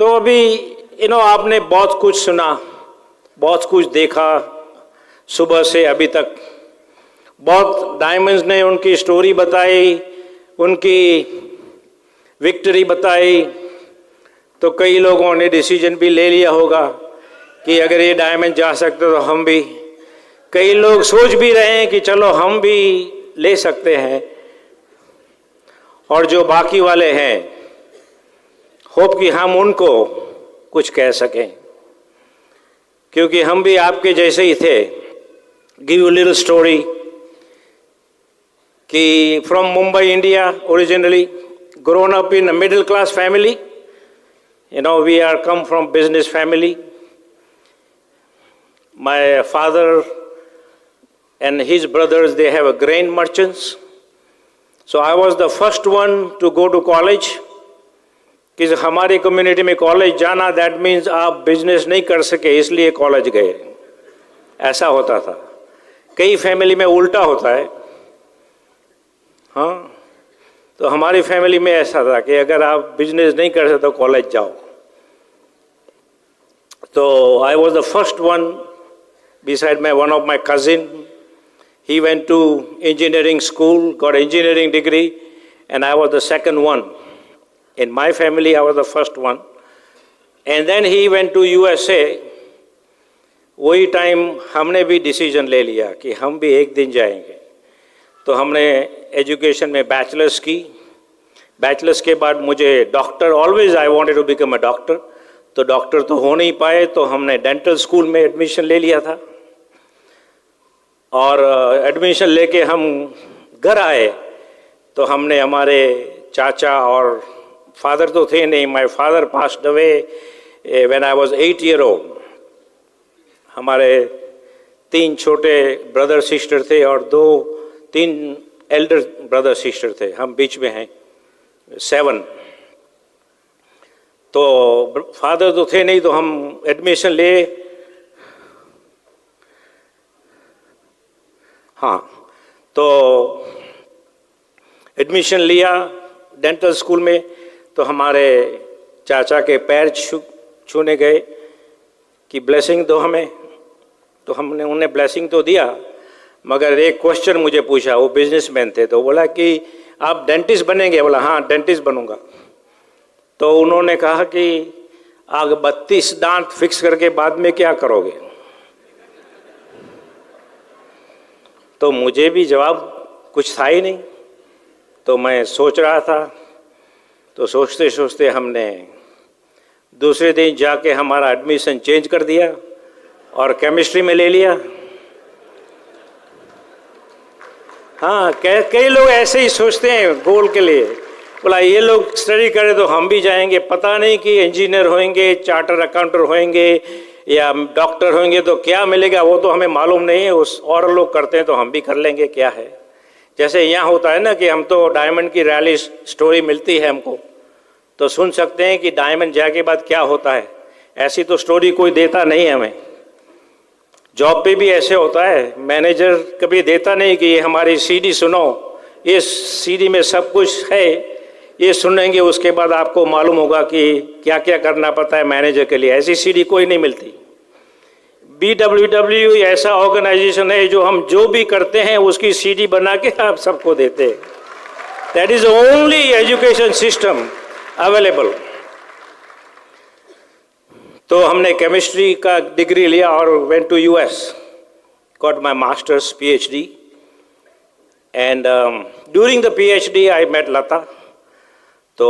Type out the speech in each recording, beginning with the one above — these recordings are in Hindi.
तो अभी आपने बहुत कुछ सुना, बहुत कुछ देखा सुबह से अभी तक। बहुत डायमंड्स ने उनकी स्टोरी बताई, उनकी विक्ट्री बताई। तो कई लोगों ने डिसीजन भी ले लिया होगा कि अगर ये डायमंड जा सकते तो हम भी। कई लोग सोच भी रहे हैं कि चलो हम भी ले सकते हैं। और जो बाकी वाले हैं, होप कि हम उनको कुछ कह सकें, क्योंकि हम भी आपके जैसे ही थे। गिव यू लिटिल स्टोरी कि from Mumbai, India, originally grown up in a middle class family. We are come from business family. My father and his brothers, they have a grain merchants. So I was the first one to go to college. कि हमारी कम्युनिटी में कॉलेज जाना दैट मीन्स आप बिजनेस नहीं कर सके इसलिए कॉलेज गए, ऐसा होता था। कई फैमिली में उल्टा होता है। हाँ, तो हमारी फैमिली में ऐसा था कि अगर आप बिजनेस नहीं कर सकते तो कॉलेज जाओ। तो I was the first one beside one of my cousin. He went to engineering school, got engineering degree, and I was the second one. In my family, I was the first one. And then he went to USA. वही टाइम हमने भी डिसीजन ले लिया कि हम भी एक दिन जाएंगे। तो हमने एजुकेशन में बैचलर्स की। बैचलर्स के बाद मुझे doctor, always I wanted to become a doctor. तो डॉक्टर तो हो नहीं पाए, तो हमने डेंटल स्कूल में एडमिशन ले लिया था। और एडमिशन लेके हम घर आए तो हमने हमारे चाचा, और फादर तो थे नहीं, my father passed away when I was 8 years old। हमारे 3 छोटे ब्रदर सिस्टर थे और 3 एल्डर ब्रदर सिस्टर थे, हम बीच में हैं 7। तो फादर तो थे नहीं, तो हम एडमिशन ले, हाँ, तो एडमिशन लिया डेंटल स्कूल में। तो हमारे चाचा के पैर छूने गए कि ब्लेसिंग दो हमें। तो हमने उन्हें ब्लेसिंग तो दिया, मगर एक क्वेश्चन मुझे पूछा। वो बिजनेसमैन थे, तो बोला कि आप डेंटिस्ट बनेंगे? बोला हाँ, डेंटिस्ट बनूंगा। तो उन्होंने कहा कि आगे 32 दांत फिक्स करके बाद में क्या करोगे? तो मुझे भी जवाब कुछ था ही नहीं। तो मैं सोच रहा था, तो सोचते सोचते हमने दूसरे दिन जाके हमारा एडमिशन चेंज कर दिया और केमिस्ट्री में ले लिया। हाँ, कई लोग ऐसे ही सोचते हैं गोल के लिए। बोला ये लोग स्टडी करें तो हम भी जाएंगे, पता नहीं कि इंजीनियर होंगे, चार्टर अकाउंटर होंगे या डॉक्टर होंगे तो क्या मिलेगा, वो तो हमें मालूम नहीं है। उस और लोग करते हैं तो हम भी कर लेंगे, क्या है। जैसे यहाँ होता है ना कि हम तो डायमंड की रैली स्टोरी मिलती है हमको, तो सुन सकते हैं कि डायमंड जाके के बाद क्या होता है। ऐसी तो स्टोरी कोई देता नहीं है हमें। जॉब पे भी ऐसे होता है, मैनेजर कभी देता नहीं कि ये हमारी सीडी सुनो, ये सीडी में सब कुछ है, ये सुनेंगे, उसके बाद आपको मालूम होगा कि क्या क्या करना पड़ता है मैनेजर के लिए। ऐसी सीडी कोई नहीं मिलती। BWW ऐसा ऑर्गेनाइजेशन है जो हम जो भी करते हैं उसकी सीडी बना के आप सबको देते हैं। That is only education system available. तो हमने केमिस्ट्री का डिग्री लिया और went to US, got my masters PhD। And during the PhD I met Lata. तो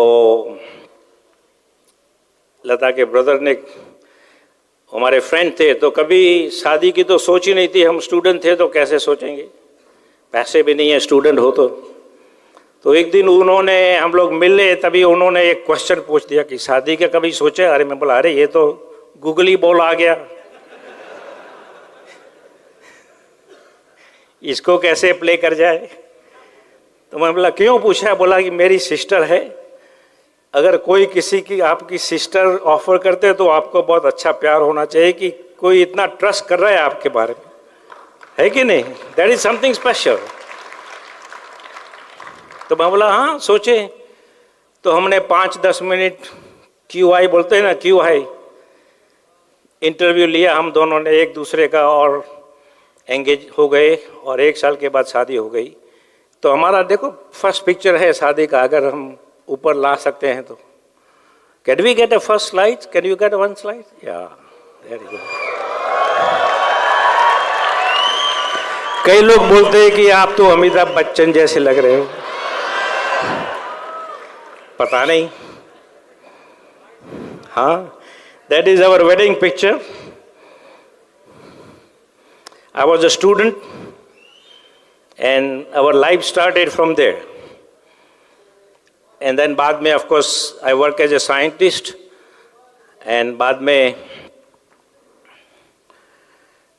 लता के ब्रदर ने, हमारे फ्रेंड थे, तो कभी शादी की तो सोच ही नहीं थी। हम स्टूडेंट थे तो कैसे सोचेंगे, पैसे भी नहीं है स्टूडेंट हो तो एक दिन उन्होंने, हम लोग मिले, तभी उन्होंने एक क्वेश्चन पूछ दिया कि शादी का कभी सोचे? अरे मैं बोला अरे ये तो गूगली बॉल आ गया, इसको कैसे प्ले कर जाए। तो मैं बोला क्यों पूछा? बोला कि मेरी सिस्टर है, अगर कोई किसी की आपकी सिस्टर ऑफर करते तो आपको बहुत अच्छा प्यार होना चाहिए कि कोई इतना ट्रस्ट कर रहा है आपके बारे में, है कि नहीं? That is something special. तो मैं बोला हाँ सोचे। तो हमने 5-10 मिनट QI बोलते हैं ना, QI। इंटरव्यू लिया हम दोनों ने एक दूसरे का और एंगेज हो गए और 1 साल के बाद शादी हो गई। तो हमारा देखो फर्स्ट पिक्चर है शादी का, अगर हम ऊपर ला सकते हैं तो। Can we get a first slide? Can you get one slide? Yeah very good. कई लोग बोलते हैं कि आप तो अमिताभ बच्चन जैसे लग रहे हो। पता नहीं। हाँ, that is our wedding picture. I was a student and our life started from there. And then बाद में of course I work as a scientist and बाद में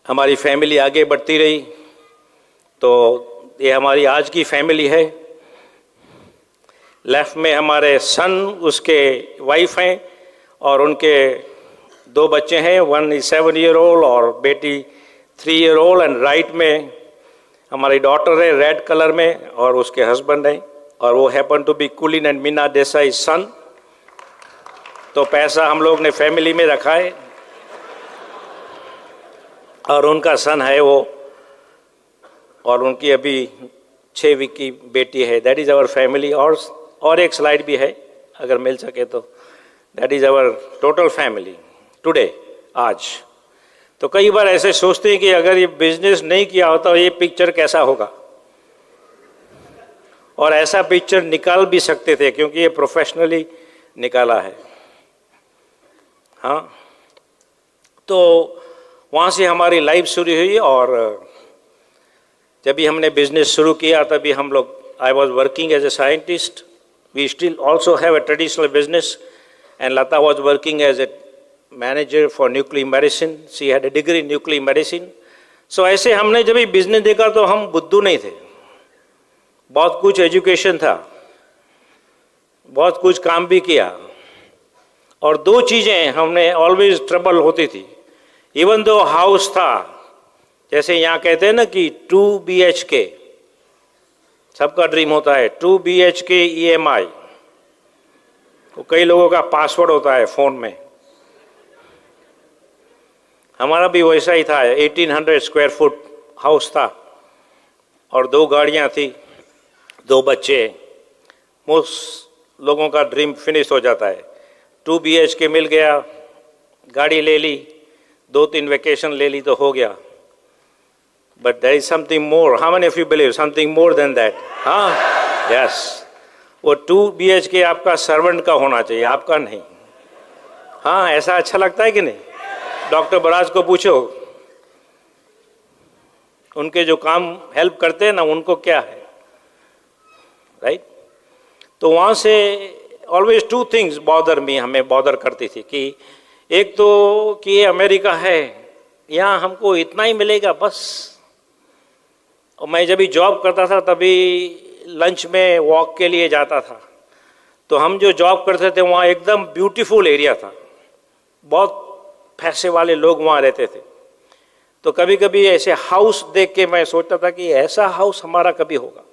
हमारी फैमिली आगे बढ़ती रही। तो ये हमारी आज की फैमिली है। लेफ्ट में हमारे सन, उसके वाइफ हैं और उनके 2 बच्चे हैं, 1 is 7 year old और बेटी 3 year old। एंड राइट में हमारी डॉटर है रेड कलर में और उसके हस्बैंड हैं, और वो हैपन टू बी कुलीन एंड मीना देसाई सन। तो पैसा हम लोग ने फैमिली में रखा है और उनका सन है वो, और उनकी अभी 6 वीक की बेटी है। That is our family. और एक स्लाइड भी है अगर मिल सके तो। That is our total family today, आज। तो कई बार ऐसे सोचते हैं कि अगर ये बिजनेस नहीं किया होता तो ये पिक्चर कैसा होगा, और ऐसा पिक्चर निकाल भी सकते थे क्योंकि ये प्रोफेशनली निकाला है। हाँ, तो वहाँ से हमारी लाइफ शुरू हुई। और जब भी हमने बिजनेस शुरू किया तभी हम लोग, I was working as a scientist. We still also have a traditional business and Lata was working as a manager for nuclear medicine. She had a degree in nuclear medicine. So ऐसे हमने जब भी बिजनेस देखा तो हम बुद्धू नहीं थे, बहुत कुछ एजुकेशन था, बहुत कुछ काम भी किया। और 2 चीज़ें हमने ऑलवेज ट्रबल होती थी। इवन दो हाउस था, जैसे यहाँ कहते हैं ना कि 2 BHK, सबका ड्रीम होता है 2 BHK EMI। तो कई लोगों का पासवर्ड होता है फ़ोन में, हमारा भी वैसा ही था। 1800 स्क्वायर फुट हाउस था और 2 गाड़ियाँ थी, 2 बच्चे। मोस्ट लोगों का ड्रीम फिनिश हो जाता है। 2 BHK मिल गया, गाड़ी ले ली, 2-3 वेकेशन ले ली तो हो गया। But there is something more. How many of you believe something more than that? हाँ, यस। वो 2 BHK आपका सर्वेंट का होना चाहिए, आपका नहीं। हाँ, ऐसा अच्छा लगता है कि नहीं? डॉक्टर बराज को पूछो, उनके जो काम हेल्प करते हैं ना, उनको क्या है, राइट? तो वहाँ से ऑलवेज 2 थिंग्स बॉदर मी, हमें बॉदर करती थी कि एक तो कि ये अमेरिका है, यहाँ हमको इतना ही मिलेगा बस। और मैं जब भी जॉब करता था तभी लंच में वॉक के लिए जाता था, तो हम जो जॉब करते थे वहाँ एकदम ब्यूटीफुल एरिया था, बहुत पैसे वाले लोग वहाँ रहते थे। तो कभी कभी ऐसे हाउस देख के मैं सोचता था कि ऐसा हाउस हमारा कभी होगा।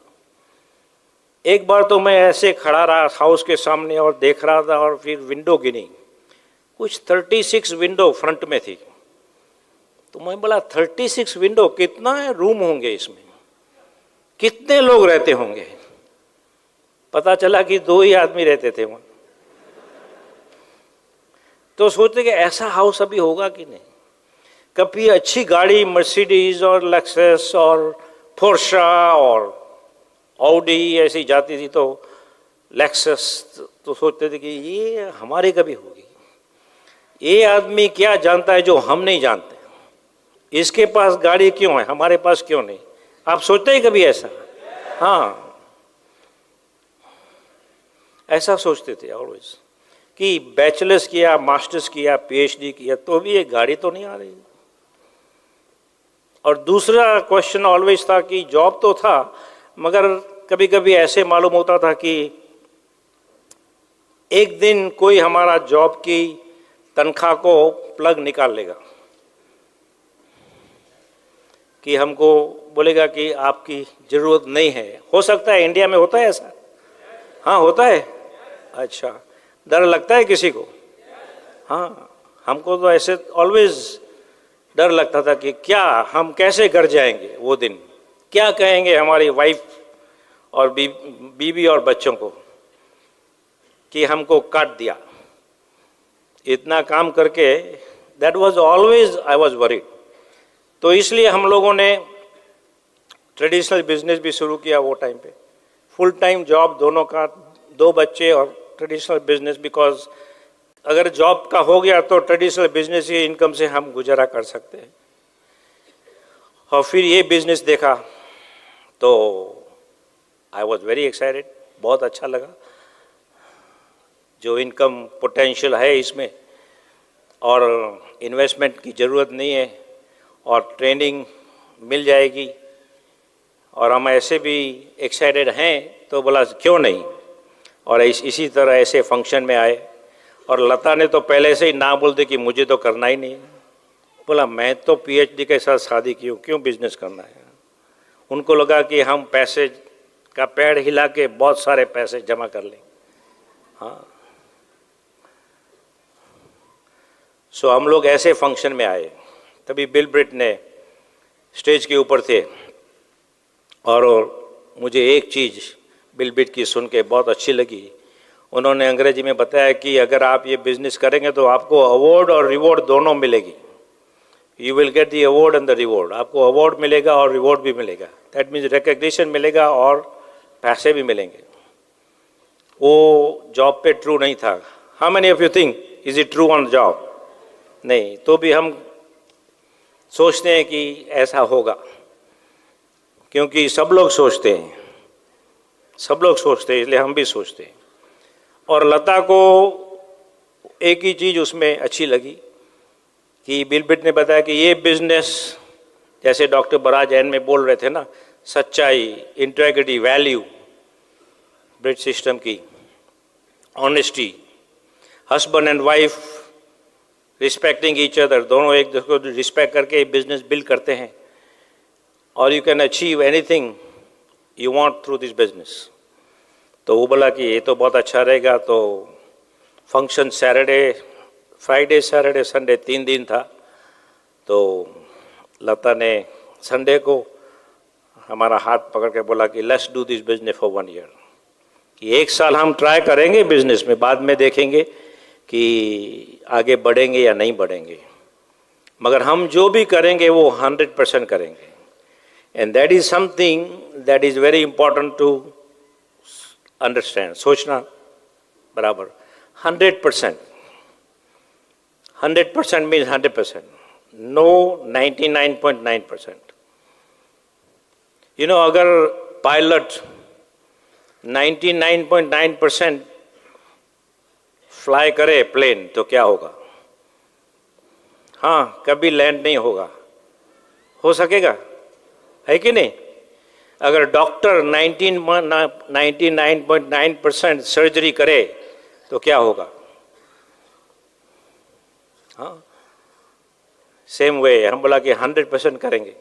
एक बार तो मैं ऐसे खड़ा रहा हाउस के सामने और देख रहा था, और फिर विंडो गिनी, कुछ 36 विंडो फ्रंट में थी। तो मैं बोला 36 विंडो, कितना रूम होंगे इसमें, कितने लोग रहते होंगे? पता चला कि 2 ही आदमी रहते थे वहाँ। तो सोचते कि ऐसा हाउस अभी होगा कि नहीं। कभी अच्छी गाड़ी मर्सिडीज और लेक्सस और पोर्शा और ऑडी ऐसी जाती थी, तो लेक्सस, तो सोचते थे कि ये हमारे कभी होगी। ये आदमी क्या जानता है जो हम नहीं जानते? इसके पास गाड़ी क्यों है, हमारे पास क्यों नहीं? आप सोचते हैं कभी ऐसा? हाँ, ऐसा सोचते थे ऑलवेज कि बैचलर्स किया, मास्टर्स किया, PhD किया, तो भी ये गाड़ी तो नहीं आ रही। और दूसरा क्वेश्चन ऑलवेज था कि जॉब तो था, मगर कभी कभी ऐसे मालूम होता था कि एक दिन कोई हमारा जॉब की तनख्वाह को प्लग निकाल लेगा, कि हमको बोलेगा कि आपकी ज़रूरत नहीं है। हो सकता है इंडिया में होता है ऐसा? हाँ, होता है। अच्छा, डर लगता है किसी को? हाँ, हमको तो ऐसे ऑलवेज डर लगता था कि क्या हम कैसे घर जाएंगे वो दिन, क्या कहेंगे हमारी वाइफ और बीवी और बच्चों को कि हमको काट दिया इतना काम करके। That was always I was worried. तो इसलिए हम लोगों ने ट्रेडिशनल बिजनेस भी शुरू किया वो टाइम पे, फुल टाइम जॉब दोनों का, 2 बच्चे और ट्रेडिशनल बिजनेस, बिकॉज अगर जॉब का हो गया तो ट्रेडिशनल बिजनेस की इनकम से हम गुजारा कर सकते हैं। और फिर ये बिजनेस देखा तो आई वॉज वेरी एक्साइटेड, बहुत अच्छा लगा जो इनकम पोटेंशियल है इसमें, और इन्वेस्टमेंट की ज़रूरत नहीं है और ट्रेनिंग मिल जाएगी, और हम ऐसे भी एक्साइटेड हैं तो बोला क्यों नहीं। और इसी तरह ऐसे फंक्शन में आए, और लता ने तो पहले से ही ना बोल दी कि मुझे तो करना ही नहीं। बोला मैं तो पीएचडी के साथ शादी की हूँ, क्यों बिजनेस करना है। उनको लगा कि हम पैसे का पेड़ हिला के बहुत सारे पैसे जमा कर लें। हाँ, सो हम लोग ऐसे फंक्शन में आए, तभी बिल ब्रिट ने स्टेज के ऊपर थे, और मुझे एक चीज़ बिल ब्रिट की सुन के बहुत अच्छी लगी। उन्होंने अंग्रेजी में बताया कि अगर आप ये बिजनेस करेंगे तो आपको अवार्ड और रिवॉर्ड दोनों मिलेगी। You will get the award and the reward. आपको अवार्ड मिलेगा और रिवॉर्ड भी मिलेगा। दैट मीन्स रिकग्निशन मिलेगा और पैसे भी मिलेंगे। वो जॉब पे ट्रू नहीं था। How many of you think is it true on job? नहीं, तो भी हम सोचते हैं कि ऐसा होगा, क्योंकि सब लोग सोचते हैं, इसलिए हम भी सोचते हैं। और लता को एक ही चीज़ उसमें अच्छी लगी कि बिल ब्रिट ने बताया कि ये बिजनेस, जैसे डॉक्टर बराज एन में बोल रहे थे ना, सच्चाई, इंटेग्रिटी, वैल्यू, ब्रिट सिस्टम की, honesty, husband and wife respecting each other, दोनों एक दूसरे को रिस्पेक्ट करके बिजनेस बिल्ड करते हैं, और you can achieve anything you want through this business. तो वो बोला कि ये तो बहुत अच्छा रहेगा। तो function Saturday, Friday, Saturday, Sunday 3 दिन था। तो लता ने संडे को हमारा हाथ पकड़ के बोला कि let's do this business for 1 year, कि 1 साल हम ट्राई करेंगे बिजनेस में, बाद में देखेंगे कि आगे बढ़ेंगे या नहीं बढ़ेंगे, मगर हम जो भी करेंगे वो 100% करेंगे। And that is something that is very important to understand, सोचना बराबर। 100%, 100% मीन्स 100%, नो 99.9%। यू नो, अगर पायलट 99.9% फ्लाई करे प्लेन तो क्या होगा? हाँ, कभी लैंड नहीं होगा। हो सकेगा, है कि नहीं? अगर डॉक्टर 99.9% सर्जरी करे तो क्या होगा? हाँ, सेम वे हम बोला कि 100% करेंगे,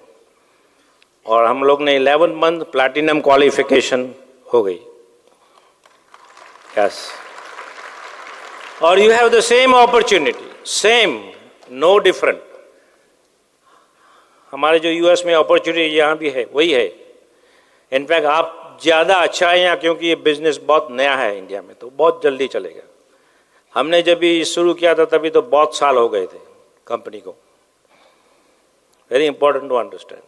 और हम लोग ने 11 मंथ प्लैटिनम क्वालिफिकेशन हो गई। यस, और you have the same opportunity, same, no different. हमारे जो यूएस में अपॉर्चुनिटी यहाँ भी है वही है। इनफैक्ट आप ज़्यादा अच्छा है यहाँ, क्योंकि ये बिजनेस बहुत नया है इंडिया में, तो बहुत जल्दी चलेगा। हमने जब भी शुरू किया था तभी तो बहुत साल हो गए थे कंपनी को। Very important to understand,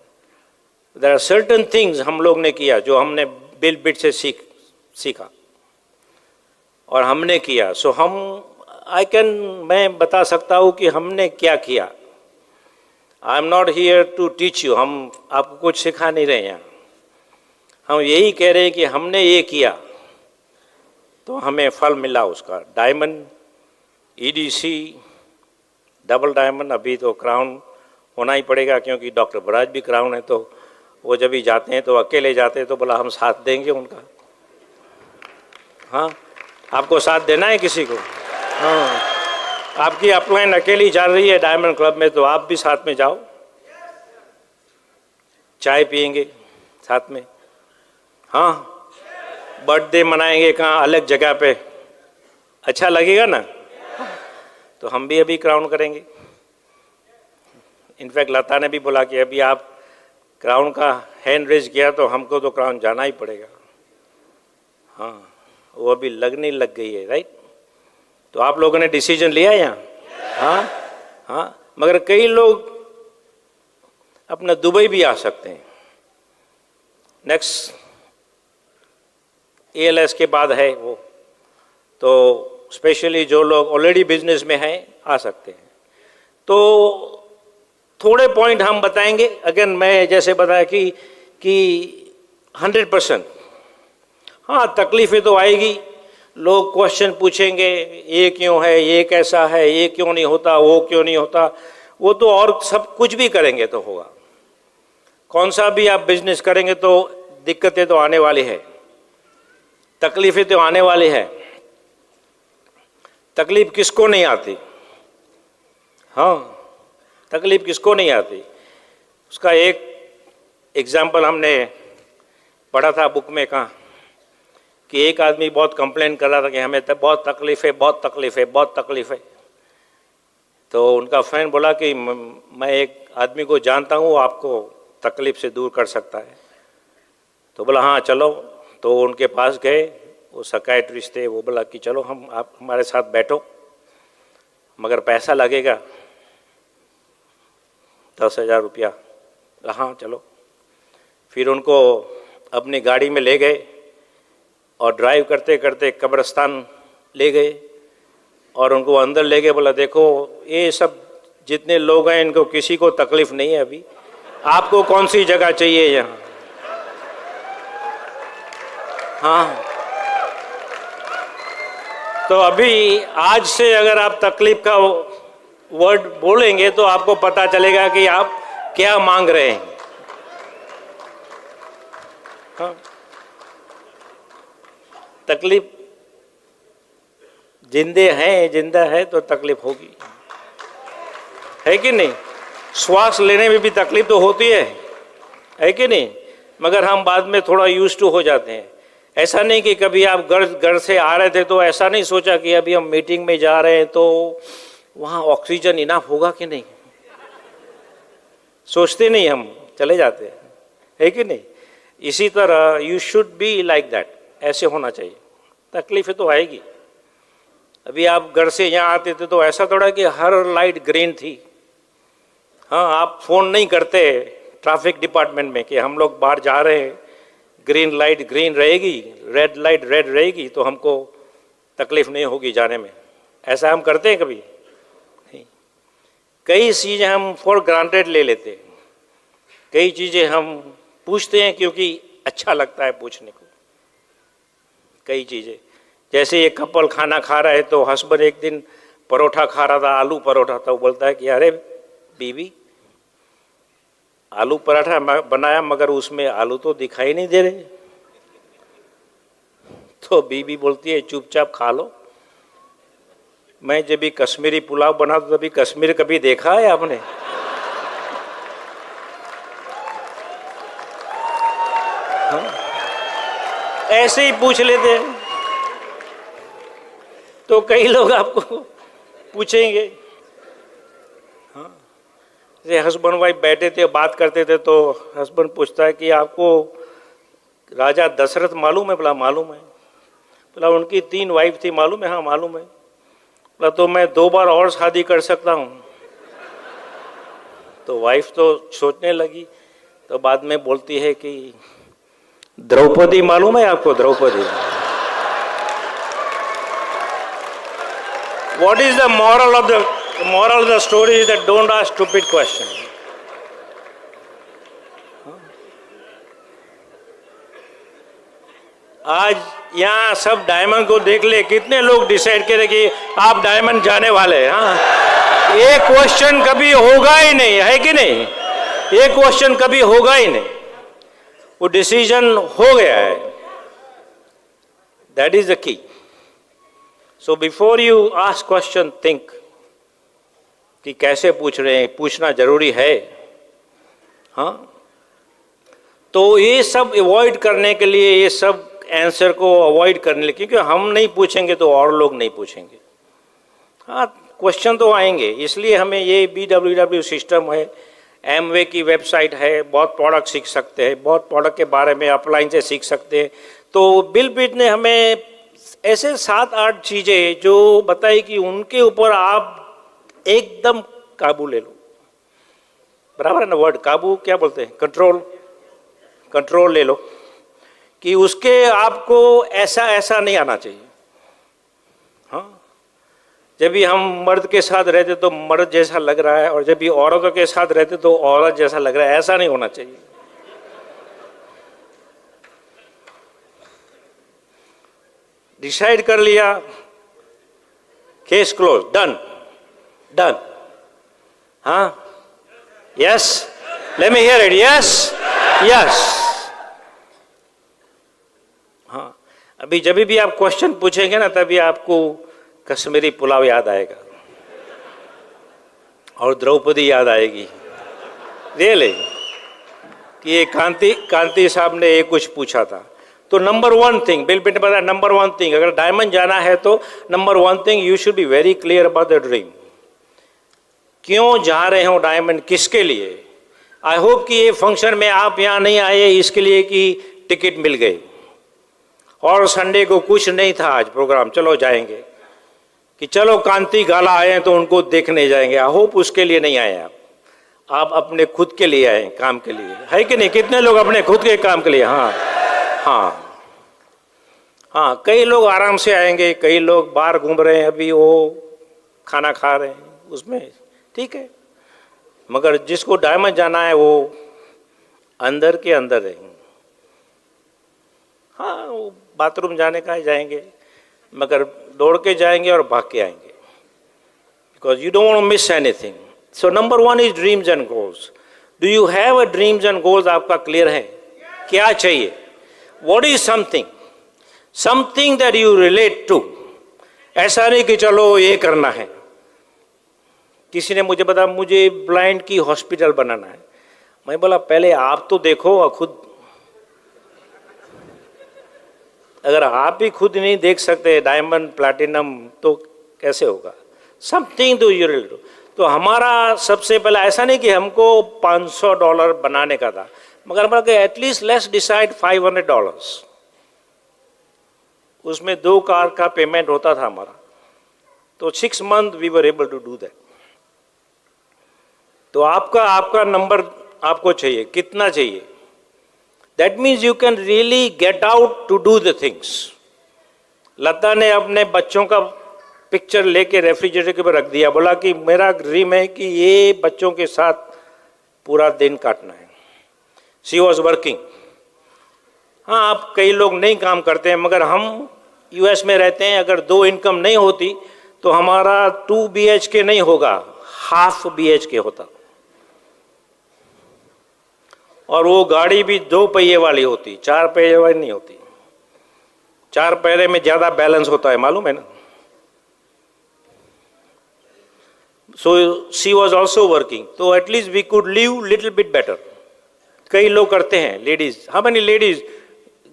there are certain things हम लोग ने किया जो हमने बिल ब्रिट से सीखा और हमने किया। सो मैं बता सकता हूँ कि हमने क्या किया। I am not here to teach you, हम आपको कुछ सिखा नहीं रहे हैं। हम यही कह रहे हैं कि हमने ये किया तो हमें फल मिला उसका। डायमंड, ईडीसी, डबल डायमंड, अभी तो क्राउन होना ही पड़ेगा, क्योंकि डॉक्टर बराज भी क्राउन है। तो वो जब भी जाते हैं तो अकेले जाते हैं, तो बोला हम साथ देंगे उनका। हाँ, आपको साथ देना है किसी को? हाँ, आपकी अपलाइन अकेली जा रही है डायमंड क्लब में, तो आप भी साथ में जाओ, चाय पियेंगे साथ में। हाँ, बर्थडे मनाएंगे कहाँ, अलग जगह पे, अच्छा लगेगा ना। तो हम भी अभी क्राउन करेंगे। इनफैक्ट लता ने भी बोला कि अभी आप क्राउन का हैंड रेज किया तो हमको तो क्राउन जाना ही पड़ेगा। हाँ, वो अभी लगने लग गई है, राइट। तो आप लोगों ने डिसीजन लिया यहाँ? हाँ हाँ, मगर कई लोग अपना दुबई भी आ सकते हैं। नेक्स्ट ALS के बाद है वो, तो स्पेशली जो लोग ऑलरेडी बिजनेस में हैं आ सकते हैं। तो थोड़े पॉइंट हम बताएंगे। अगेन मैं जैसे बताया कि 100%, हाँ तकलीफें तो आएगी, लोग क्वेश्चन पूछेंगे, ये क्यों है, ये कैसा है, ये क्यों नहीं होता, वो क्यों नहीं होता, वो तो और सब कुछ भी करेंगे तो होगा। कौन सा भी आप बिजनेस करेंगे तो दिक्कतें तो आने वाली है, तकलीफें तो आने वाली है। तकलीफ किसको नहीं आती? हाँ, तकलीफ किसको नहीं आती? उसका एक एग्जाम्पल हमने पढ़ा था बुक में, कहाँ कि एक आदमी बहुत कंप्लेन कर रहा था कि हमें बहुत तकलीफ है, बहुत तकलीफ है, बहुत तकलीफ है। तो उनका फ्रेंड बोला कि मैं एक आदमी को जानता हूँ, वो आपको तकलीफ से दूर कर सकता है। तो बोला हाँ चलो। तो उनके पास गए, वो साइकियाट्रिस्ट थे। वो बोला कि चलो आप हमारे साथ बैठो, मगर पैसा लगेगा 10,000 रुपया। हाँ चलो। फिर उनको अपनी गाड़ी में ले गए और ड्राइव करते करते कब्रिस्तान ले गए और उनको अंदर ले गए। बोला देखो ये सब जितने लोग हैं इनको किसी को तकलीफ नहीं है अभी, आपको कौन सी जगह चाहिए यहाँ? हाँ, तो अभी आज से अगर आप तकलीफ का वर्ड बोलेंगे तो आपको पता चलेगा कि आप क्या मांग रहे हैं। हाँ, तकलीफ जिंदा है तो तकलीफ होगी, है कि नहीं? श्वास लेने में भी तकलीफ तो होती है कि नहीं? मगर हम बाद में थोड़ा यूज टू हो जाते हैं। ऐसा नहीं कि कभी आप घर से आ रहे थे तो ऐसा नहीं सोचा कि अभी हम मीटिंग में जा रहे हैं तो वहाँ ऑक्सीजन इनफ होगा कि नहीं, सोचते नहीं, हम चले जाते हैं, है कि नहीं? इसी तरह you should be like that, ऐसे होना चाहिए। तकलीफें तो आएगी। अभी आप घर से यहाँ आते थे तो ऐसा थोड़ा कि हर लाइट ग्रीन थी। हाँ, आप फ़ोन नहीं करते ट्रैफिक डिपार्टमेंट में कि हम लोग बाहर जा रहे हैं, ग्रीन लाइट ग्रीन रहेगी, रेड लाइट रेड रहेगी, तो हमको तकलीफ नहीं होगी जाने में। ऐसा हम करते हैं कभी नहीं। कई चीज़ें हम फॉर ग्रांटेड ले लेते हैं, कई चीज़ें हम पूछते हैं क्योंकि अच्छा लगता है पूछने को। कई चीज़ें जैसे ये कपल खाना खा रहा है तो हस्बैंड एक दिन परोठा खा रहा था, आलू परोठा था। वो बोलता है कि अरे बीवी, आलू पराठा बनाया मगर उसमें आलू तो दिखाई नहीं दे रहे। तो बीवी बोलती है चुपचाप खा लो। मैं जब भी कश्मीरी पुलाव बना तो तभी कश्मीर कभी देखा है आपने? हाँ? ऐसे ही पूछ लेते हैं। तो कई लोग आपको पूछेंगे। हाँ, जैसे हस्बैंड वाइफ बैठे थे बात करते थे तो हस्बैंड पूछता है कि आपको राजा दशरथ मालूम है? बोला मालूम है। बोला उनकी 3 वाइफ थी, मालूम है? हाँ मालूम है। बोला तो मैं 2 बार और शादी कर सकता हूँ? तो वाइफ तो सोचने लगी, तो बाद में बोलती है कि द्रौपदी मालूम है आपको? Draupadi. What is the moral of the story is that don't ask stupid questions. आज यहाँ सब डायमंड को देख ले, कितने लोग डिसाइड करें कि आप डायमंड जाने वाले हैं। हाँ, ये क्वेश्चन कभी होगा ही नहीं, है कि नहीं? ये क्वेश्चन कभी होगा ही नहीं, वो डिसीजन हो गया है। That is the key. So before you ask question, think कि कैसे पूछ रहे हैं, पूछना जरूरी है। हाँ, तो ये सब अवॉइड करने के लिए, ये सब आंसर को अवॉइड करने के लिए, क्योंकि हम नहीं पूछेंगे तो और लोग नहीं पूछेंगे। हाँ, क्वेश्चन तो आएंगे, इसलिए हमें ये BWW सिस्टम है, एमवे की वेबसाइट है, बहुत प्रोडक्ट सीख सकते हैं, बहुत प्रोडक्ट के बारे में अपलाइन से सीख सकते हैं। तो बिल गेट्स ने हमें ऐसे 7-8 चीज़ें जो बताई कि उनके ऊपर आप एकदम काबू ले लो। बराबर है ना वर्ड काबू, क्या बोलते हैं, कंट्रोल ले लो, कि उसके आपको ऐसा नहीं आना चाहिए। हाँ, जब भी हम मर्द के साथ रहते तो मर्द जैसा लग रहा है, और जब भी औरतों के साथ रहते तो औरत जैसा लग रहा है, ऐसा नहीं होना चाहिए। डिसाइड कर लिया, केस क्लोज, डन। हाँ, yes, let me here it, yes. हाँ, अभी जब भी आप क्वेश्चन पूछेंगे ना, तभी आपको कश्मीरी पुलाव याद आएगा और द्रौपदी याद आएगी, रियली, कि ये कांति साहब ने ये कुछ पूछा था। तो नंबर 1 थिंग, बिल गेट्स ने बताया, नंबर 1 थिंग, अगर डायमंड जाना है तो number 1 thing, you should be very clear about the dream. क्यों जा रहे हो डायमंड, किसके लिए? आई होप कि ये फंक्शन में आप यहाँ नहीं आए इसके लिए कि टिकट मिल गई और संडे को कुछ नहीं था आज प्रोग्राम, चलो जाएंगे, कि चलो कांति गाला आए हैं तो उनको देखने जाएंगे। आई होप उसके लिए नहीं आए आप अपने खुद के लिए आए, काम के लिए, है कि नहीं? कितने लोग अपने खुद के काम के लिए? हाँ, कई लोग आराम से आएंगे, कई लोग बाहर घूम रहे हैं, अभी वो खाना खा रहे हैं, उसमें ठीक है, मगर जिसको डायमंड जाना है वो अंदर के अंदर है। हाँ, वो बाथरूम जाने का जाएंगे, मगर दौड़ के जाएंगे और भाग के आएंगे, because you don't want to miss anything. So number 1 is dreams and goals. Do you have a dreams and goals? आपका क्लियर है क्या चाहिए? What is something that you relate to. ऐसा नहीं कि चलो ये करना है। किसी ने मुझे बताया मुझे ब्लाइंड की हॉस्पिटल बनाना है। मैं बोला पहले आप तो देखो और खुद, अगर आप ही खुद नहीं देख सकते डायमंड प्लैटिनम तो कैसे होगा? Something to you relate to. तो हमारा सबसे पहला ऐसा नहीं कि हमको $500 बनाने का था, मगर हमारा एटलीस्ट लेट्स डिसाइड $500। उसमें 2 कार का पेमेंट होता था हमारा, तो 6 month we were able to do that. तो आपका नंबर आपको चाहिए, कितना चाहिए? That means you can really get out to do the things. Lata ने अपने बच्चों का पिक्चर लेके रेफ्रिजरेटर के ऊपर रख दिया, बोला कि मेरा ड्रीम है कि ये बच्चों के साथ पूरा दिन काटना है। She was working. हाँ, आप कई लोग नहीं काम करते हैं, मगर हम US में रहते हैं, अगर 2 इनकम नहीं होती तो हमारा 2 BHK नहीं होगा, ½ BHK होता, और वो गाड़ी भी 2 पहिए वाली होती, 4 पहिए वाली नहीं होती। 4 पहिए में ज़्यादा बैलेंस होता है, मालूम है ना? So she was also working, तो at least we could live little bit better. कई लोग करते हैं, ladies, how many ladies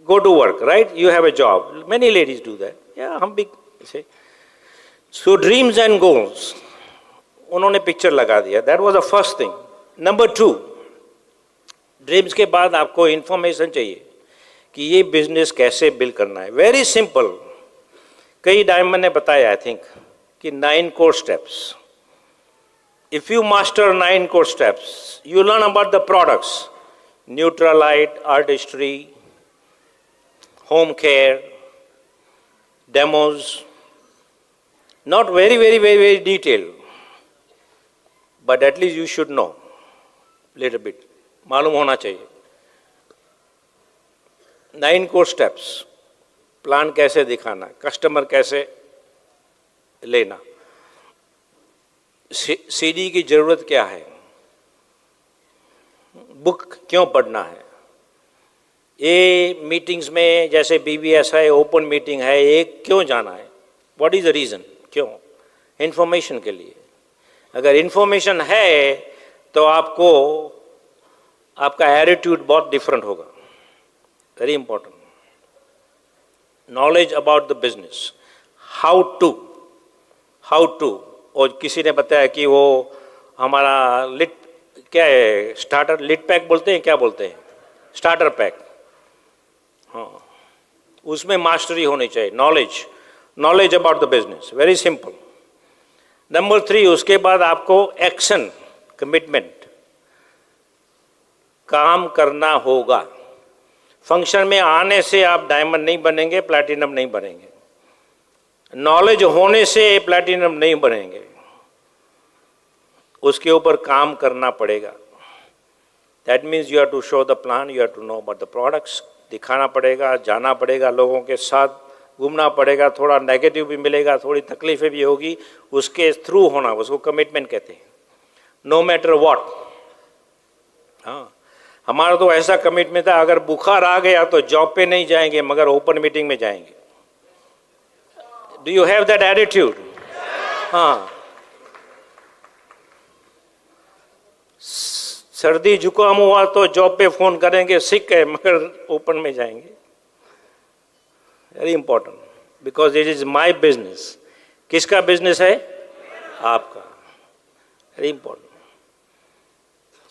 go to work, right? You have a job. Many ladies do that. Yeah, हम भी say. So dreams and goals, उन्होंने पिक्चर लगा दिया. That was the first thing. Number 2, dreams के बाद आपको इंफॉर्मेशन चाहिए कि ये बिजनेस कैसे बिल्ड करना है। वेरी सिंपल, कई डायमंड ने बताया आई थिंक कि 9 core steps. If you master 9 core steps, you learn about the products, Neutralite, artistry, home care, demos, not very detailed, but at least you should know little bit, मालूम होना चाहिए। 9 core steps, प्लान कैसे दिखाना, कस्टमर कैसे लेना, CD की जरूरत क्या है, बुक क्यों पढ़ना है, ये मीटिंग्स में जैसे BBS है, ओपन मीटिंग है, ये क्यों जाना है, व्हाट इज द रीज़न, क्यों? इंफॉर्मेशन के लिए। अगर इंफॉर्मेशन है तो आपको आपका एटीट्यूड बहुत डिफरेंट होगा। Very important, knowledge about the business, how to और किसी ने बताया कि वो हमारा लिट क्या है, स्टार्टर लिट पैक बोलते हैं, क्या बोलते हैं, स्टार्टर पैक, हाँ, उसमें मास्टरी होनी चाहिए, knowledge about the business, very simple. Number 3, उसके बाद आपको एक्शन, कमिटमेंट, काम करना होगा। फंक्शन में आने से आप डायमंड नहीं बनेंगे, प्लैटिनम नहीं बनेंगे, नॉलेज होने से प्लैटिनम नहीं बनेंगे, उसके ऊपर काम करना पड़ेगा। That means you have to show the plan, you have to know about the products, दिखाना पड़ेगा, जाना पड़ेगा, लोगों के साथ घूमना पड़ेगा, थोड़ा नेगेटिव भी मिलेगा, थोड़ी तकलीफें भी होगी, उसके थ्रू होना, उसको कमिटमेंट कहते हैं, नो मैटर व्हाट। हाँ, हमारा तो ऐसा कमिटमेंट था, अगर बुखार आ गया तो जॉब पे नहीं जाएंगे मगर ओपन मीटिंग में जाएंगे। Do you have that attitude? हाँ, सर्दी जुकाम हुआ तो जॉब पे फोन करेंगे, सिक है, मगर ओपन में जाएंगे। Very important, because it is my business. किसका बिजनेस है? आपका। Very important.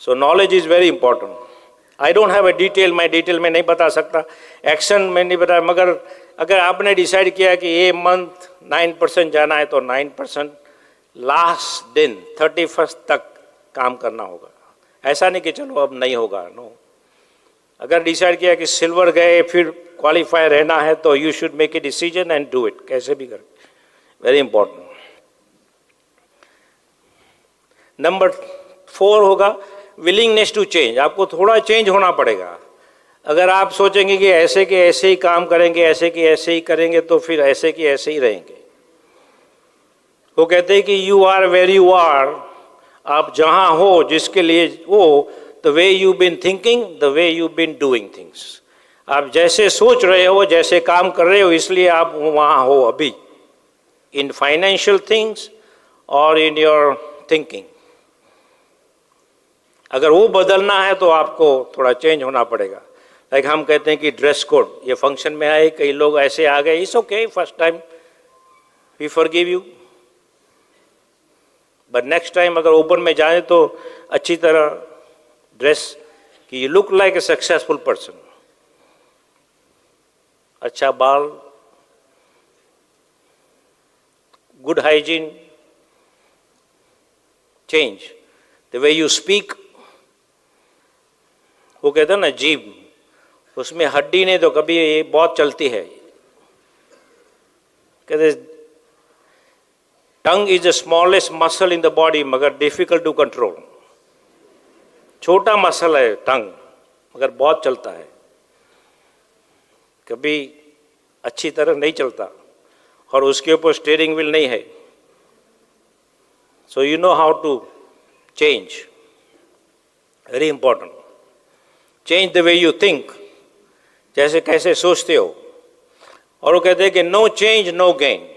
So knowledge is very important. I don't have a detail, मैं डिटेल में नहीं बता सकता, एक्शन में नहीं बता, मगर अगर आपने डिसाइड किया कि ये मंथ 9% जाना है तो 9% लास्ट दिन 31st तक काम करना होगा। ऐसा नहीं कि चलो अब नहीं होगा, नो। अगर डिसाइड किया कि सिल्वर गए फिर क्वालिफाई रहना है तो you should make a decision and do it, कैसे भी कर। Very important. नंबर 4 होगा विलिंगनेस टू चेंज। आपको थोड़ा चेंज होना पड़ेगा। अगर आप सोचेंगे कि ऐसे के ऐसे ही काम करेंगे, ऐसे के ऐसे ही करेंगे, तो फिर ऐसे के ऐसे ही रहेंगे। वो कहते हैं कि you are where you are, आप जहां हो, जिसके लिए हो, the way you been thinking, the way you been doing things. आप जैसे सोच रहे हो, जैसे काम कर रहे हो, इसलिए आप वहां हो अभी, इन फाइनेंशियल थिंग्स और इन योर थिंकिंग। अगर वो बदलना है तो आपको थोड़ा चेंज होना पड़ेगा। लाइक हम कहते हैं कि ड्रेस कोड, ये फंक्शन में आए, कई लोग ऐसे आ गए, it's okay, first time we forgive you, but next time अगर ओपन में जाए तो अच्छी तरह ड्रेस, कि you look like a successful person. अच्छा बाल, good hygiene, change the way you speak. वो कहते हैं ना जीभ, उसमें हड्डी ने तो कभी ये बहुत चलती है। कहते tongue is the smallest muscle in the body मगर डिफिकल्ट टू कंट्रोल। छोटा मसल है टंग, मगर बहुत चलता है, कभी अच्छी तरह नहीं चलता, और उसके ऊपर स्टीयरिंग व्हील नहीं है। So you know how to change, very important. Change the way you think, जैसे कैसे सोचते हो। और वो कहते हैं कि नो चेंज नो गेन,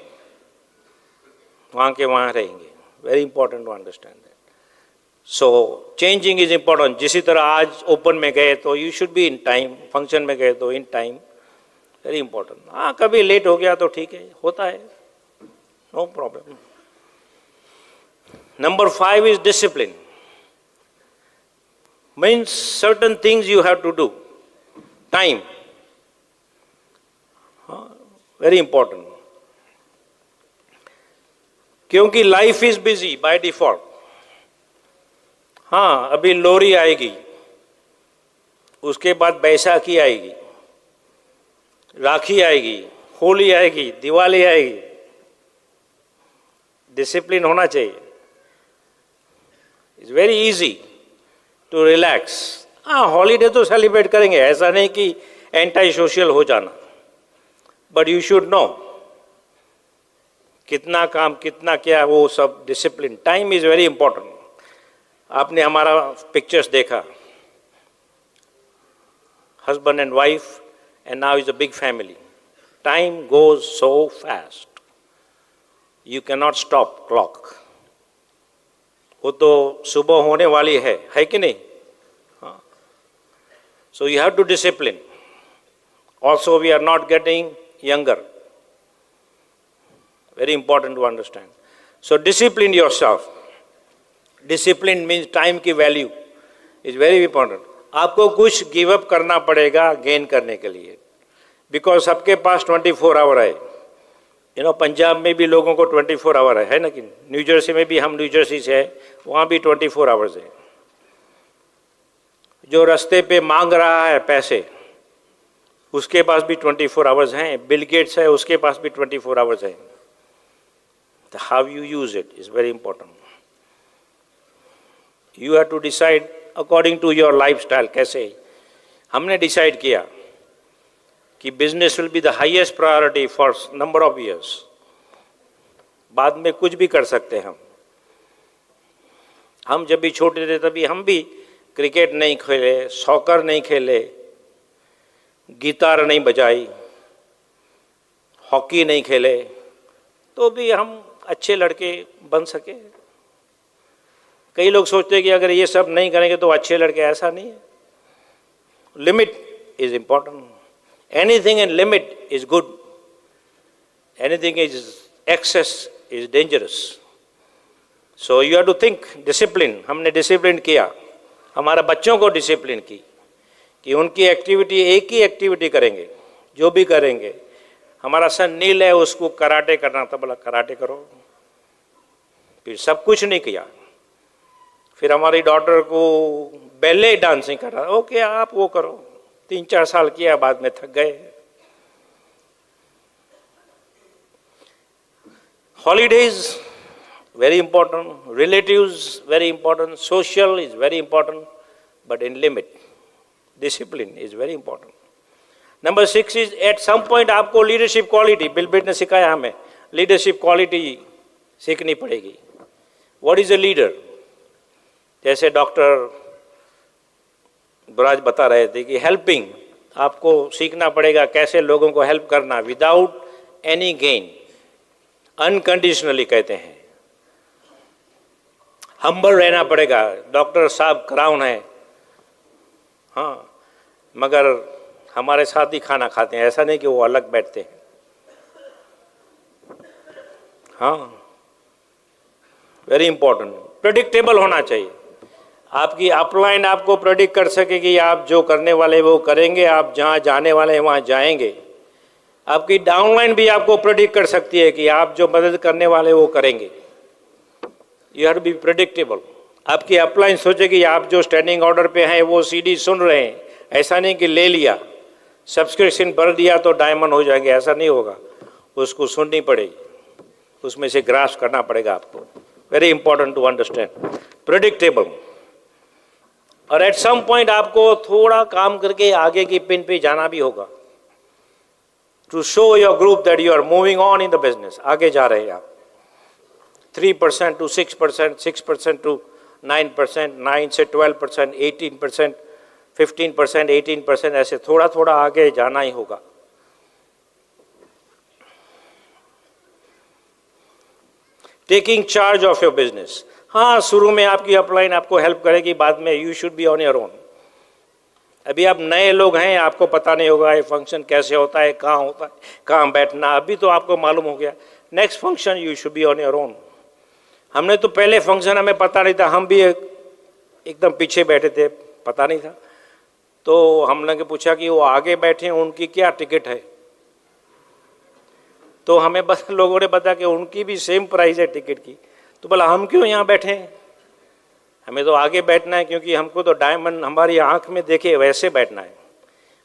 वहां के वहां रहेंगे। Very important to understand that. So changing is important. जिसी तरह आज ओपन में गए तो you should be in time, function में गए तो इन टाइम, वेरी इंपॉर्टेंट। हाँ, कभी लेट हो गया तो ठीक है, होता है, no problem. Number 5 is discipline. Means certain things you have to do. Time. Very important. क्योंकि life is busy by default. हाँ, अभी लोरी आएगी, उसके बाद बैसाखी आएगी, राखी आएगी, होली आएगी, दिवाली आएगी। डिसिप्लिन होना चाहिए। It's very easy to relax. हाँ, हॉलीडे तो सेलिब्रेट करेंगे, ऐसा नहीं कि एंटी सोशल हो जाना, बट यू शुड नो कितना काम, कितना क्या, वो सब discipline. Time is very important. आपने हमारा पिक्चर्स देखा, husband and wife, and now is a big family. Time goes so fast, you can not stop clock. वो तो सुबह होने वाली है कि नहीं? हाँ, so you have to discipline. Also we are not getting younger, very important to understand. So discipline yourself. Discipline means time की value is very important. आपको कुछ गिव अप करना पड़ेगा गेन करने के लिए, बिकॉज सबके पास 24 आवर है. पंजाब में भी लोगों को 24 आवर है ना कि न्यू जर्सी में भी, हम न्यू जर्सी से है, वहाँ भी 24 आवर्स है. जो रास्ते पे मांग रहा है पैसे, उसके पास भी 24 आवर्स हैं. बिल गेट्स है, उसके पास भी 24 आवर्स हैं. How you use it is very important. You have to decide according to your life style. कैसे हमने डिसाइड किया कि business will be the highest priority for number of years. बाद में कुछ भी कर सकते हैं हम जब भी छोटे थे तभी हम भी क्रिकेट नहीं खेले, सॉकर नहीं खेले, गिटार नहीं बजाई, हॉकी नहीं खेले, तो भी हम अच्छे लड़के बन सके. कई लोग सोचते हैं कि अगर ये सब नहीं करेंगे तो अच्छे लड़के, ऐसा नहीं है. Limit is important. Anything in limit is good. Anything is excess is dangerous. So you have to think discipline. हमने डिसिप्लिन किया, हमारे बच्चों को डिसिप्लिन की कि उनकी एक्टिविटी एक ही एक्टिविटी करेंगे. जो भी करेंगे, हमारा सन नील है, उसको कराटे करना था, बोला कराटे करो. फिर सब कुछ नहीं किया. फिर हमारी डॉटर को बैले डांसिंग करना, ओके आप वो करो. 3-4 साल किया, बाद में थक गए. Holidays very important, relatives very important, social is very important, but in limit. Discipline is very important. Number 6 is at some point आपको लीडरशिप क्वालिटी, बिल गेट्स ने सिखाया हमें, लीडरशिप क्वालिटी सीखनी पड़ेगी. What is a leader? जैसे डॉक्टर ब्राज बता रहे थे कि हेल्पिंग, आपको सीखना पड़ेगा कैसे लोगों को हेल्प करना विदाउट एनी गेन, अनकंडीशनली कहते हैं. हम्बल रहना पड़ेगा. डॉक्टर साहब क्राउन है, हाँ, मगर हमारे साथ ही खाना खाते हैं, ऐसा नहीं कि वो अलग बैठते हैं. हाँ, वेरी इंपॉर्टेंट. प्रेडिक्टेबल होना चाहिए. आपकी अपलाइन आपको प्रेडिक्ट कर सके कि आप जो करने वाले वो करेंगे, आप जहाँ जाने वाले हैं वहाँ जाएंगे. आपकी डाउनलाइन भी आपको प्रेडिक्ट कर सकती है कि आप जो मदद करने वाले वो करेंगे. You have to be predictable. आपकी अपलाइन सोचे कि आप जो स्टैंडिंग ऑर्डर पे हैं वो सीडी सुन रहे हैं. ऐसा नहीं कि ले लिया, सब्सक्रिप्शन भर दिया तो डायमंड हो जाएंगे, ऐसा नहीं होगा. उसको सुननी पड़ेगी, उसमें से ग्रास्प करना पड़ेगा आपको. Very important to understand. Predictable. और एट सम पॉइंट आपको थोड़ा काम करके आगे की पिन पे जाना भी होगा, to show your group that you are moving on in the business. आगे जा रहे हैं आप. 3% to 6%, 6% to 9%, 9 से 12%, 18%, 15%, 18%, ऐसे थोड़ा थोड़ा आगे जाना ही होगा. Taking charge of your business. हाँ, शुरू में आपकी अपलाइन आपको हेल्प करेगी, बाद में you should be on your own. अभी आप नए लोग हैं, आपको पता नहीं होगा ये फंक्शन कैसे होता है, कहाँ होता है, कहाँ बैठना. अभी तो आपको मालूम हो गया. Next function you should be on your own. हमने तो पहले फंक्शन हमें पता नहीं था, हम भी एकदम पीछे बैठे थे, पता नहीं था. तो हमने पूछा कि वो आगे बैठे हैं, उनकी क्या टिकट है. तो हमें बस लोगों ने बताया कि उनकी भी सेम प्राइस है टिकट की. तो बोला हम क्यों यहाँ बैठे हैं, हमें तो आगे बैठना है, क्योंकि हमको तो डायमंड हमारी आंख में देखे वैसे बैठना है.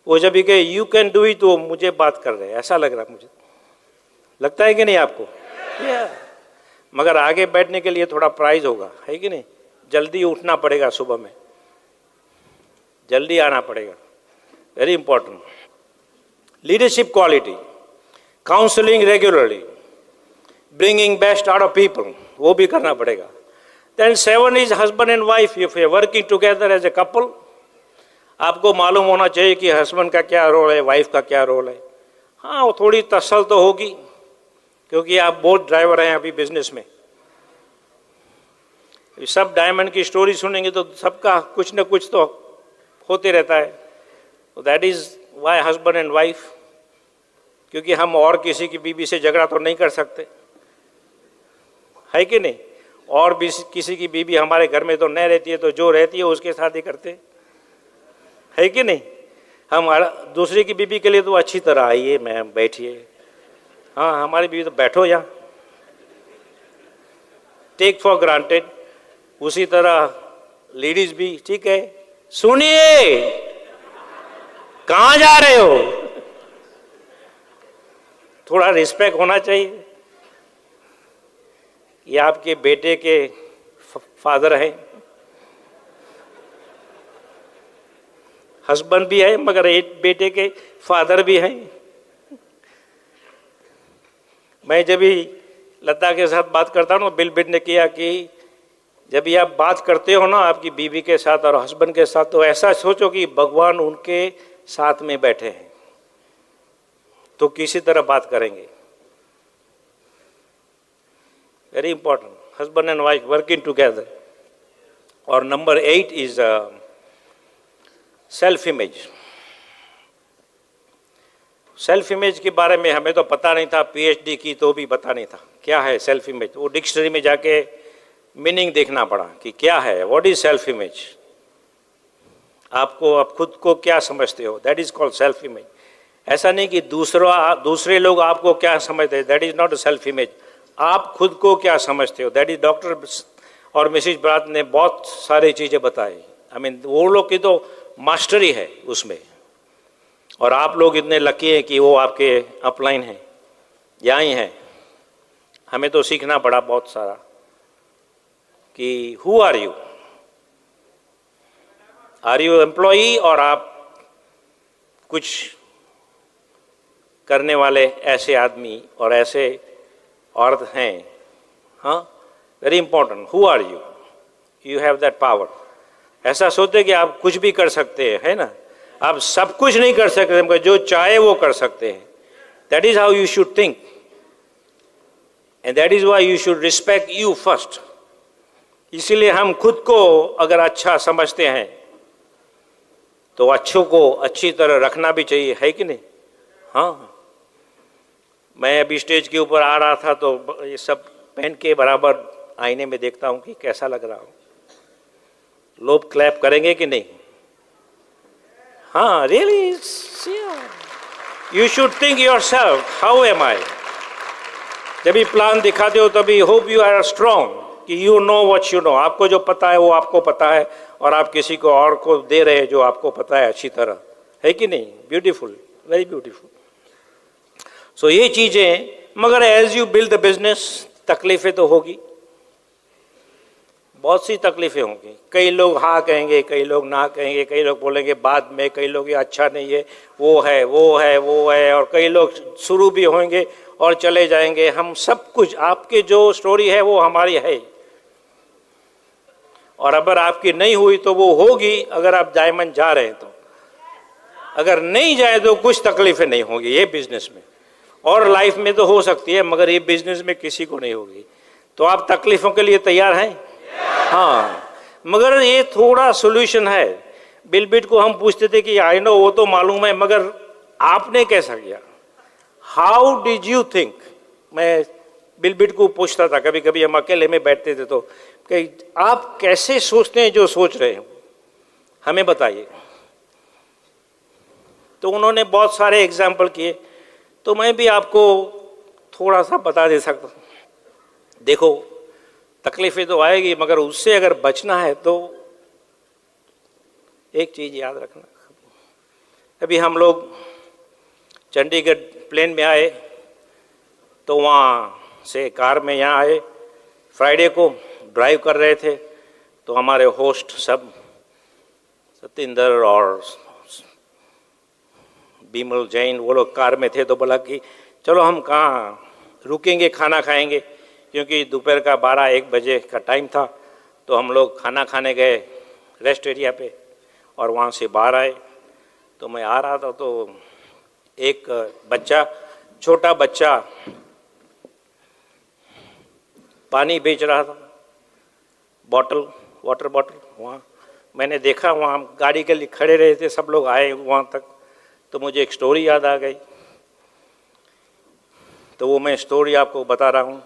वो जब भी कहे यू कैन डू इट, तो मुझे बात कर रहे हैं, ऐसा लग रहा मुझे. लगता है कि नहीं आपको? मगर आगे बैठने के लिए थोड़ा प्राइस होगा, है कि नहीं. जल्दी उठना पड़ेगा, सुबह में जल्दी आना पड़ेगा. Very important. Leadership quality. Counselling regularly, bringing best out of people, वो भी करना पड़ेगा. Then 7 is husband and wife. If you working together as a couple, आपको मालूम होना चाहिए कि हस्बैंड का क्या रोल है, वाइफ का क्या रोल है. हाँ, वो थोड़ी तसल तो होगी, क्योंकि आप बहुत ड्राइवर हैं अभी बिजनेस में. सब डायमंड की स्टोरी सुनेंगे तो सबका कुछ न कुछ तो होते रहता है. That is why husband and wife. क्योंकि हम और किसी की बीवी से झगड़ा तो नहीं कर सकते. है कि नहीं? और भी किसी की बीवी हमारे घर में तो नहीं रहती है, तो जो रहती है उसके साथ ही करते, है कि नहीं? हम दूसरे की बीवी के लिए तो अच्छी तरह आइए मैम बैठिए, हाँ हमारी बीवी तो बैठो यहाँ, टेक फॉर ग्रांटेड। उसी तरह लेडीज भी, ठीक है सुनिए, कहाँ जा रहे हो, थोड़ा रिस्पेक्ट होना चाहिए। ये आपके बेटे के फादर हैं, हस्बैंड भी है, मगर एक बेटे के फादर भी हैं। मैं जब भी लता के साथ बात करता हूँ ना, बिल बिट ने किया कि जब भी आप बात करते हो ना आपकी बीवी के साथ और हस्बैंड के साथ, तो ऐसा सोचो कि भगवान उनके साथ में बैठे हैं, तो किसी तरह बात करेंगे। Very important, husband and wife working together. और number 8 is self image. Self image के बारे में हमें तो पता नहीं था, पीएचडी की तो भी पता नहीं था क्या है सेल्फ इमेज। वो डिक्शनरी में जाके मीनिंग देखना पड़ा कि क्या है, व्हाट इज सेल्फ इमेज। आपको आप खुद को क्या समझते हो, that is called self image. ऐसा नहीं कि दूसरे लोग आपको क्या समझते हैं, that is not a self image. आप खुद को क्या समझते हो, दैट इज। डॉक्टर और मिसिज ब्रात ने बहुत सारी चीज़ें बताई, आई मीन वो लोग की तो मास्टरी है उसमें, और आप लोग इतने लकी हैं कि वो आपके अपलाइन हैं, यहाँ ही हैं। हमें तो सीखना पड़ा बहुत सारा कि हु आर यू एम्प्लॉई, और आप कुछ करने वाले ऐसे आदमी और ऐसे औरत हैं। हाँ, very important, who are you have that power. ऐसा सोचते कि आप कुछ भी कर सकते हैं, है ना? आप सब कुछ नहीं कर सकते, मगर जो चाहे वो कर सकते हैं। That is how you should think, and that is why you should respect you first. इसीलिए हम खुद को अगर अच्छा समझते हैं तो अच्छों को अच्छी तरह रखना भी चाहिए, है कि नहीं? हाँ, मैं अभी स्टेज के ऊपर आ रहा था तो ये सब पहन के बराबर आईने में देखता हूँ कि कैसा लग रहा हूँ। लोग क्लैप करेंगे कि नहीं? हाँ, really you should think yourself, how am I. जब भी प्लान दिखाते हो तभी होप यू आर स्ट्रांग, कि you know what you know. आपको जो पता है वो आपको पता है, और आप किसी को और को दे रहे हैं जो आपको पता है अच्छी तरह, है कि नहीं? Beautiful, very beautiful. सो ये चीज़ें, मगर as you build the business तकलीफ़ें तो होगी, बहुत सी तकलीफ़ें होंगी। कई लोग हाँ कहेंगे, कई लोग ना कहेंगे, कई लोग बोलेंगे बाद में, कई लोग ये अच्छा नहीं है, वो है वो है वो है, और कई लोग शुरू भी होंगे और चले जाएंगे। हम सब कुछ, आपकी जो स्टोरी है वो हमारी है, और अगर आपकी नहीं हुई तो वो होगी अगर आप डायमंड जा रहे हैं तो। अगर नहीं जाए तो कुछ तकलीफ़ें नहीं होगी ये बिजनेस में, और लाइफ में तो हो सकती है, मगर ये बिजनेस में किसी को नहीं होगी। तो आप तकलीफ़ों के लिए तैयार हैं? हाँ, मगर ये थोड़ा सोल्यूशन है। बिल बिट को हम पूछते थे कि आई नो वो तो मालूम है, मगर आपने कैसा किया, हाउ डिड यू थिंक। मैं बिल बिट को पूछता था, कभी कभी हम अकेले में बैठते थे तो, कि आप कैसे सोचते हैं जो सोच रहे हैं, हमें बताइए। तो उन्होंने बहुत सारे एग्जाम्पल किए, तो मैं भी आपको थोड़ा सा बता दे सकता हूँ। देखो, तकलीफ़ें तो आएगी, मगर उससे अगर बचना है तो एक चीज़ याद रखना। अभी हम लोग चंडीगढ़ प्लेन में आए, तो वहाँ से कार में यहाँ आए, फ्राइडे को ड्राइव कर रहे थे, तो हमारे होस्ट सब सतिंदर और बीमल जैन वो लोग कार में थे। तो बोला कि चलो हम कहाँ रुकेंगे, खाना खाएंगे, क्योंकि दोपहर का 12-1 बजे का टाइम था। तो हम लोग खाना खाने गए रेस्ट एरिया पे, और वहाँ से बाहर आए। तो मैं आ रहा था तो एक बच्चा, छोटा बच्चा पानी बेच रहा था, वाटर बॉटल। वहाँ मैंने देखा, वहाँ गाड़ी के लिए खड़े रहे थे, सब लोग आए वहाँ तक। तो मुझे एक स्टोरी याद आ गई, तो वो मैं स्टोरी आपको बता रहा हूँ।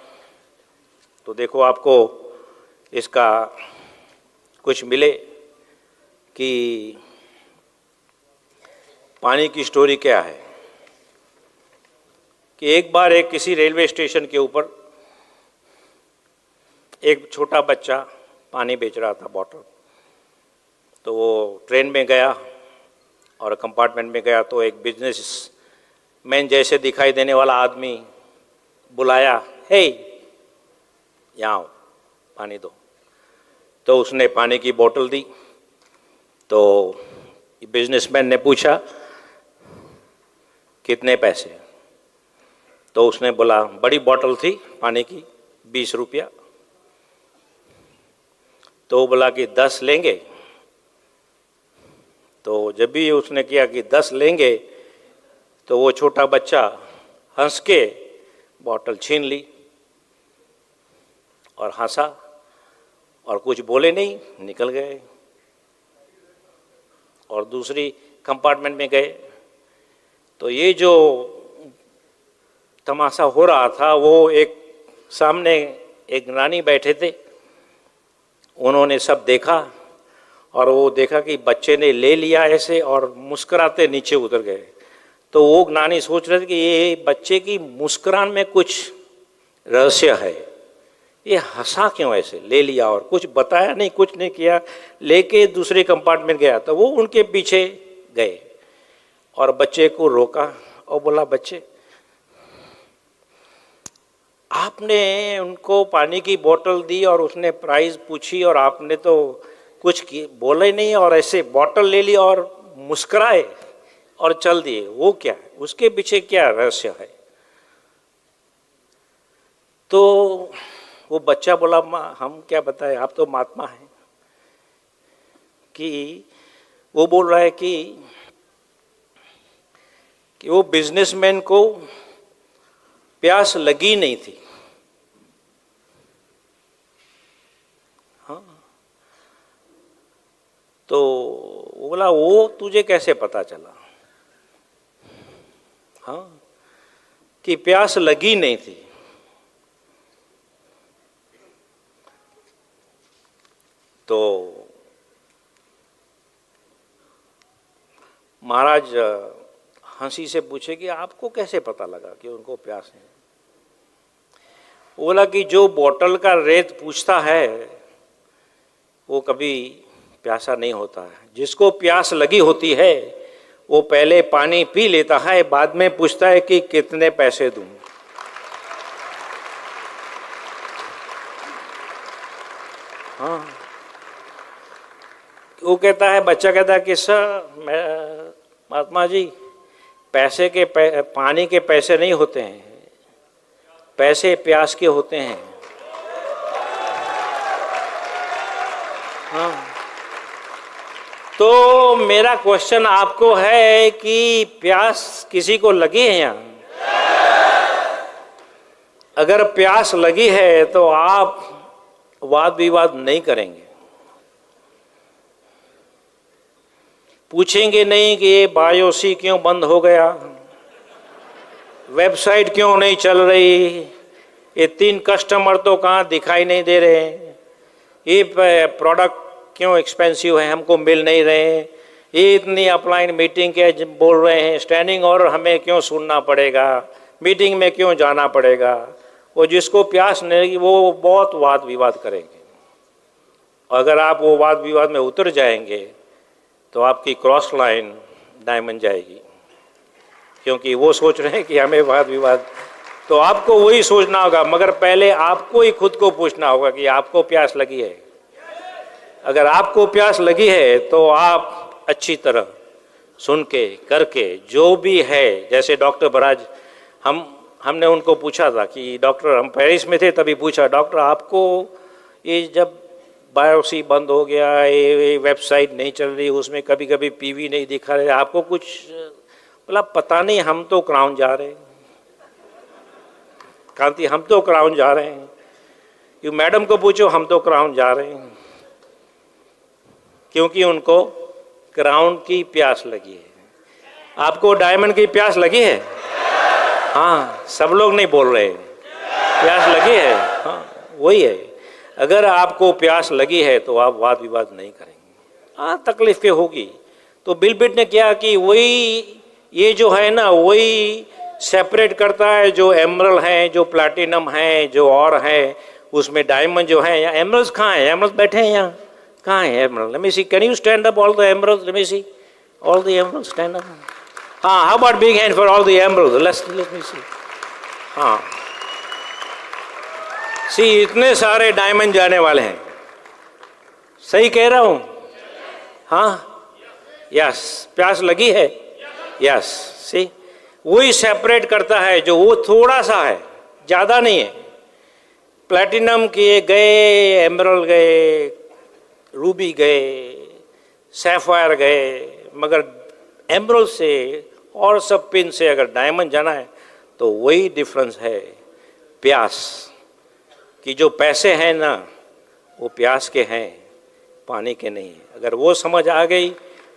तो देखो आपको इसका कुछ मिले कि पानी की स्टोरी क्या है। कि एक बार एक किसी रेलवे स्टेशन के ऊपर एक छोटा बच्चा पानी बेच रहा था, बॉटल। तो वो ट्रेन में गया और कंपार्टमेंट में गया तो एक बिजनेस मैन जैसे दिखाई देने वाला आदमी बुलाया, हे यहाँ आओ, पानी दो। तो उसने पानी की बोतल दी। तो बिजनेसमैन ने पूछा कितने पैसे। तो उसने बोला, बड़ी बोतल थी पानी की, 20 रुपया। तो बोला कि 10 लेंगे। तो जब भी उसने किया कि 10 लेंगे तो वो छोटा बच्चा हंस के बोतल छीन ली और हंसा और कुछ बोले नहीं, निकल गए और दूसरी कंपार्टमेंट में गए। तो ये जो तमाशा हो रहा था, वो एक सामने एक रानी बैठे थे, उन्होंने सब देखा और वो देखा कि बच्चे ने ले लिया ऐसे और मुस्कुराते नीचे उतर गए। तो वो नानी सोच रहे थे कि ये बच्चे की मुस्कुरान में कुछ रहस्य है, ये हंसा क्यों ऐसे, ले लिया और कुछ बताया नहीं, कुछ नहीं किया, लेके दूसरे कंपार्टमेंट गया। तो वो उनके पीछे गए और बच्चे को रोका और बोला, बच्चे आपने उनको पानी की बोतल दी और उसने प्राइस पूछी और आपने तो कुछ बोला ही नहीं और ऐसे बोतल ले ली और मुस्कुराए और चल दिए, वो क्या है, उसके पीछे क्या रहस्य है। तो वो बच्चा बोला, माँ हम क्या बताएं, आप तो महात्मा हैं। कि वो बोल रहा है कि वो बिजनेसमैन को प्यास लगी नहीं थी। हाँ, तो वो बोला, वो तुझे कैसे पता चला। हाँ, कि प्यास लगी नहीं थी। तो महाराज हंसी से पूछे कि आपको कैसे पता लगा कि उनको प्यास है। बोला कि जो बोतल का रेत पूछता है वो कभी प्यासा नहीं होता है, जिसको प्यास लगी होती है वो पहले पानी पी लेता है, बाद में पूछता है कि कितने पैसे दूं। हाँ, वो कहता है, बच्चा कहता है कि सर महात्मा जी, पैसे के पानी के पैसे नहीं होते हैं, पैसे प्यास के होते हैं। हाँ, तो मेरा क्वेश्चन आपको है कि प्यास किसी को लगी है यहाँ? अगर प्यास लगी है तो आप वाद विवाद नहीं करेंगे, पूछेंगे नहीं कि ये बायोसी क्यों बंद हो गया, वेबसाइट क्यों नहीं चल रही, ये 3 कस्टमर तो कहाँ दिखाई नहीं दे रहे, ये प्रोडक्ट क्यों एक्सपेंसिव है, हमको मिल नहीं रहे, ये इतनी अपलाइन मीटिंग के बोल रहे हैं, स्टैंडिंग और हमें क्यों सुनना पड़ेगा, मीटिंग में क्यों जाना पड़ेगा। वो जिसको प्यास नहीं लगी वो बहुत वाद विवाद करेंगे। अगर आप वो वाद विवाद में उतर जाएंगे तो आपकी क्रॉस लाइन डायमंड जाएगी, क्योंकि वो सोच रहे हैं कि हमें वाद विवाद। तो आपको वही सोचना होगा, मगर पहले आपको ही खुद को पूछना होगा कि आपको प्यास लगी है। अगर आपको प्यास लगी है तो आप अच्छी तरह सुन के करके जो भी है, जैसे डॉक्टर बराज, हमने उनको पूछा था कि डॉक्टर, हम पेरिस में थे तभी पूछा, डॉक्टर आपको ये जब बायोसी बंद हो गया, ये वेबसाइट नहीं चल रही, उसमें कभी कभी पीवी नहीं दिखा रहे, आपको कुछ? बोला पता नहीं, हम तो क्राउन जा रहे हैं। कांति, हम तो क्राउन जा रहे हैं। यू मैडम को पूछो, हम तो क्राउन जा रहे हैं, क्योंकि उनको क्राउन की प्यास लगी है। आपको डायमंड की प्यास लगी है? हाँ, सब लोग नहीं बोल रहे, प्यास लगी है। हाँ, वही है, अगर आपको प्यास लगी है तो आप वाद विवाद नहीं करेंगे। हाँ, तकलीफें होगी। तो बिल गेट्स ने क्या कि वही ये जो है ना, वही सेपरेट करता है जो एमरल्ड है, जो प्लैटिनम है, जो और है, उसमें डायमंड जो है। या एमरल्ड्स कहाँ है? एमरल्ड्स बैठे हैं यहाँ, कहाँ है emerald? Let me see, can you stand up all the emeralds? Let me see all the emeralds, stand up. हाँ, how about big hand for all the emeralds? Let me see. हाँ, सी इतने सारे डायमंड जाने वाले हैं, सही कह रहा हूँ? हाँ, यस, प्यास लगी है, यस। सी वही सेपरेट करता है जो वो थोड़ा सा है, ज़्यादा नहीं है। प्लैटिनम किए गए, एमरल्ड गए, रूबी गए, सैफायर गए, मगर एमरल्ड से और सब पिन से अगर डायमंड जाना है तो वही डिफरेंस है प्यास कि जो पैसे हैं ना वो प्यास के हैं, पानी के नहीं। अगर वो समझ आ गई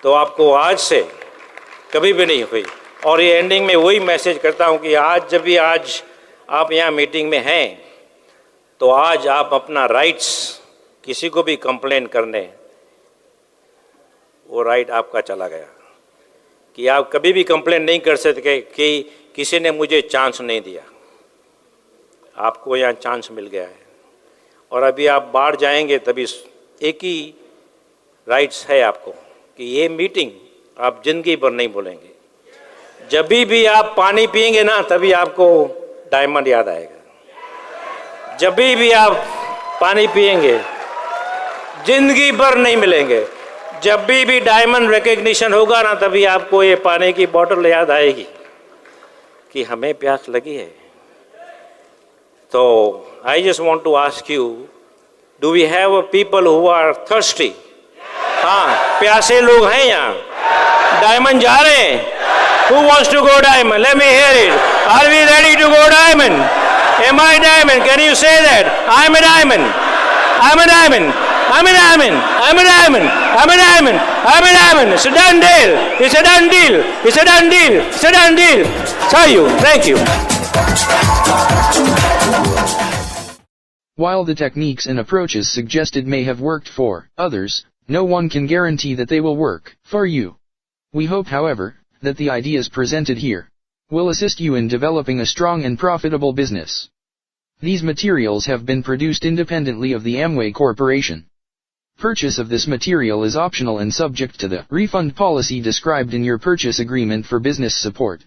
तो आपको आज से कभी भी नहीं हुई। और ये एंडिंग में वही मैसेज करता हूँ कि आज जब भी आज आप यहाँ मीटिंग में हैं तो आज आप अपना राइट्स किसी को भी कंप्लेन करने, वो राइट आपका चला गया कि आप कभी भी कंप्लेन नहीं कर सकते कि किसी ने मुझे चांस नहीं दिया। आपको यहाँ चांस मिल गया है और अभी आप बाहर जाएंगे तभी एक ही राइट्स है आपको कि ये मीटिंग आप जिंदगी भर नहीं भूलेंगे। जब भी आप पानी पिएंगे ना तभी आपको डायमंड याद आएगा। जब भी आप पानी पिएंगे जिंदगी भर नहीं मिलेंगे। जब भी डायमंड रिकग्निशन होगा ना तभी आपको ये पानी की बोतल याद आएगी कि हमें प्यास लगी है। तो I just want to ask you, do we have people who are thirsty? हाँ, प्यासे लोग हैं यहाँ, डायमंड जा रहे हैं। Who wants to go diamond? Let me hear it. Are we ready to go diamond? Am I diamond? Can you say that? I'm a diamond. I'm a diamond. I'm a diamond. I'm a diamond. I'm a diamond. I'm a diamond. It's a done deal. It's a done deal. It's a done deal. It's a done deal. See you. Thank you. While the techniques and approaches suggested may have worked for others, no one can guarantee that they will work for you. We hope, however, that the ideas presented here will assist you in developing a strong and profitable business. These materials have been produced independently of the Amway Corporation. Purchase of this material is optional and subject to the refund policy described in your purchase agreement for business support.